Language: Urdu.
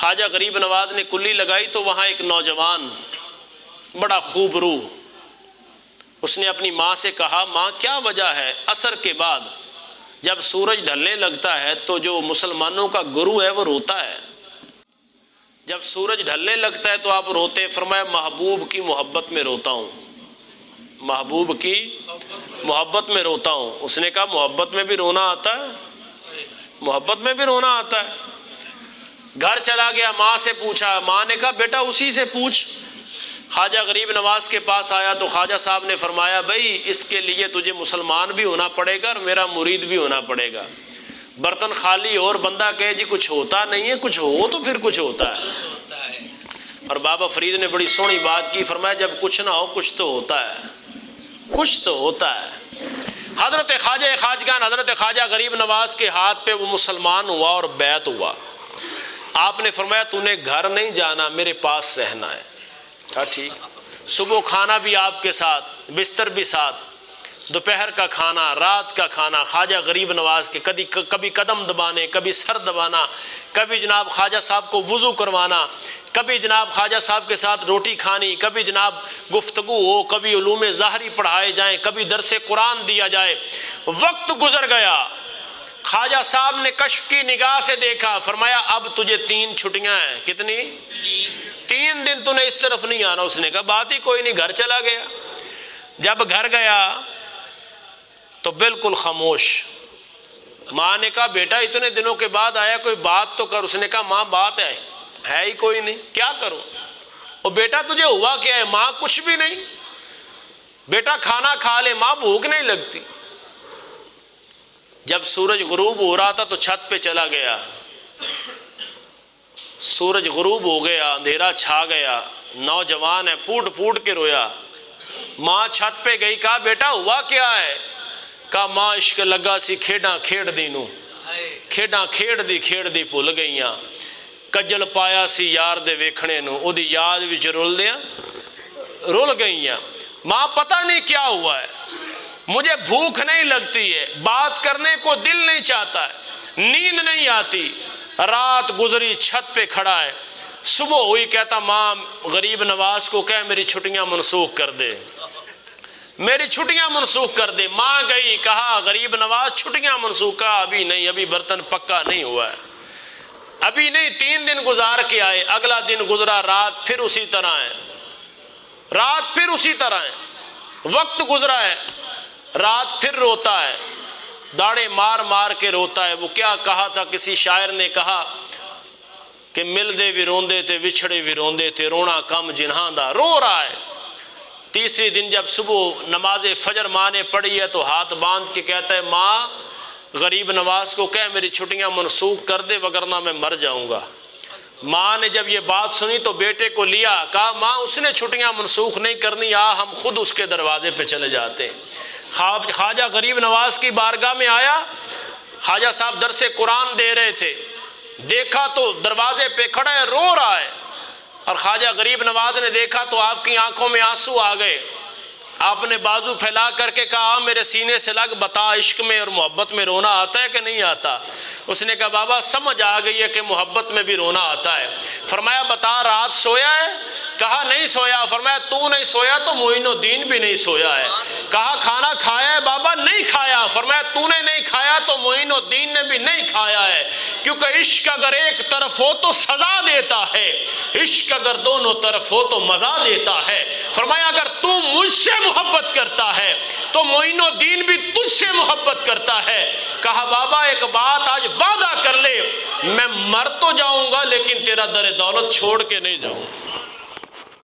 خواجہ غریب نواز نے کلی لگائی تو وہاں ایک نوجوان بڑا خوب روح، اس نے اپنی ماں سے کہا ماں کیا وجہ ہے عصر کے بعد جب سورج ڈھلنے لگتا ہے تو جو مسلمانوں کا گرو ہے وہ روتا ہے، جب سورج ڈھلنے لگتا ہے تو آپ روتے؟ فرمایا محبوب کی محبت میں روتا ہوں، محبوب کی محبت میں روتا ہوں۔ اس نے کہا محبت میں بھی رونا آتا ہے؟ محبت میں بھی رونا آتا ہے۔ گھر چلا گیا، ماں سے پوچھا، ماں نے کہا بیٹا اسی سے پوچھ۔ خواجہ غریب نواز کے پاس آیا تو خواجہ صاحب نے فرمایا بھائی اس کے لیے تجھے مسلمان بھی ہونا پڑے گا اور میرا مرید بھی ہونا پڑے گا۔ برتن خالی اور بندہ کہے جی کچھ ہوتا نہیں ہے، کچھ ہو تو پھر کچھ ہوتا ہے۔ اور بابا فرید نے بڑی سونی بات کی، فرمایا جب کچھ نہ ہو کچھ تو ہوتا ہے، کچھ تو ہوتا ہے۔ حضرت خواجہ خواجگان حضرت خواجہ غریب نواز کے ہاتھ پہ وہ مسلمان ہوا اور بیعت ہوا۔ آپ نے فرمایا تو نے گھر نہیں جانا، میرے پاس رہنا ہے۔ کہا ٹھیک۔ صبح کھانا بھی آپ کے ساتھ، بستر بھی ساتھ، دوپہر کا کھانا، رات کا کھانا خواجہ غریب نواز کے، کبھی قدم دبانے، کبھی سر دبانا، کبھی جناب خواجہ صاحب کو وضو کروانا، کبھی جناب خواجہ صاحب کے ساتھ روٹی کھانی، کبھی جناب گفتگو ہو، کبھی علوم ظاہری پڑھائے جائیں، کبھی درس قرآن دیا جائے۔ وقت گزر گیا، خواجہ صاحب نے کشف کی نگاہ سے دیکھا، فرمایا اب تجھے 3 چھٹیاں ہیں۔ کتنی؟ 3 دن تو نے اس طرف نہیں آنا۔ اس نے کہا بات ہی کوئی نہیں، گھر چلا گیا۔ جب گھر گیا تو بالکل خاموش۔ ماں نے کہا بیٹا اتنے دنوں کے بعد آیا، کوئی بات تو کر۔ اس نے کہا ماں بات ہے ہی کوئی نہیں، کیا کروں؟ اور بیٹا تجھے ہوا کیا ہے؟ ماں کچھ بھی نہیں۔ بیٹا کھانا کھا لے، ماں بھوک نہیں لگتی۔ جب سورج غروب ہو رہا تھا تو چھت پہ چلا گیا، سورج غروب ہو گیا، اندھیرا چھا گیا، نوجوان ہے، پھوٹ پھوٹ کے رویا۔ ماں چھت پہ گئی، کہا بیٹا ہوا کیا ہے؟ کہا ماں عشق لگا سی کھیڈاں کھیڑ دی نو، کھیڈاں کھیڑ دی بھول گئیاں، کجل پایا سی یار دے ویکھنے نو، او دی یاد وچ رول گئیاں۔ ماں پتہ نہیں کیا ہوا ہے، مجھے بھوک نہیں لگتی ہے، بات کرنے کو دل نہیں چاہتا ہے، نیند نہیں آتی، رات گزری چھت پہ کھڑا ہے۔ صبح ہوئی، کہتا ماں غریب نواز کو کہہ میری چھٹیاں منسوخ کر دے، میری چھٹیاں منسوخ کر دے۔ ماں گئی، کہا غریب نواز چھٹیاں منسوخ، کہا ابھی نہیں، ابھی برتن پکا نہیں ہوا ہے، ابھی نہیں۔ 3 دن گزار کے آئے، اگلا دن گزرا، رات پھر اسی طرح ہے، رات پھر اسی طرح ہے، وقت گزرا ہے، رات پھر روتا ہے، داڑے مار مار کے روتا ہے۔ وہ کیا کہا تھا، کسی شاعر نے کہا کہ ملدے بھی روندے تھے، وچھڑے بھی روندے تھے، رونا کم جنہاں دا، رو رہا ہے۔ تیسرے دن جب صبح نماز فجر ماں نے پڑھی ہے تو ہاتھ باندھ کے کہتا ہے ماں غریب نواز کو کہہ میری چھٹیاں منسوخ کر دے وگرنہ میں مر جاؤں گا۔ ماں نے جب یہ بات سنی تو بیٹے کو لیا، کہا ماں اس نے چھٹیاں منسوخ نہیں کرنی، ہم خود اس کے دروازے پہ چلے جاتے ہیں۔ خواجہ غریب نواز کی بارگاہ میں آیا، خواجہ صاحب درس قرآن دے رہے تھے، دیکھا تو دروازے پہ کھڑا ہے، رو رہا ہے۔ اور خواجہ غریب نواز نے دیکھا تو آپ کی آنکھوں میں آنسو آ گئے۔ آپ نے بازو پھیلا کر کے کہا میرے سینے سے لگ، بتا عشق میں اور محبت میں رونا آتا ہے کہ نہیں آتا؟ اس نے کہا بابا سمجھ آ گئی ہے کہ محبت میں بھی رونا آتا ہے۔ فرمایا بتا رات سویا ہے؟ کہا نہیں سویا۔ فرمایا تو نہیں سویا تو معین الدین بھی نہیں سویا ہے۔ کہا کھانا کھایا ہے بابا؟ نہیں کھایا۔ فرمایا تو نے نہیں کھایا تو معین الدین نے بھی نہیں کھایا ہے، کیونکہ عشق اگر ایک طرف ہو تو سزا دیتا ہے، عشق اگر دونوں طرف ہو تو مزہ دیتا ہے۔ فرمایا اگر تو مجھ سے محبت کرتا ہے تو معین الدین بھی تجھ سے محبت کرتا ہے۔ کہا بابا ایک بات آج وعدہ کر لے، میں مر تو جاؤں گا لیکن تیرا در دولت چھوڑ کے نہیں جاؤں گا۔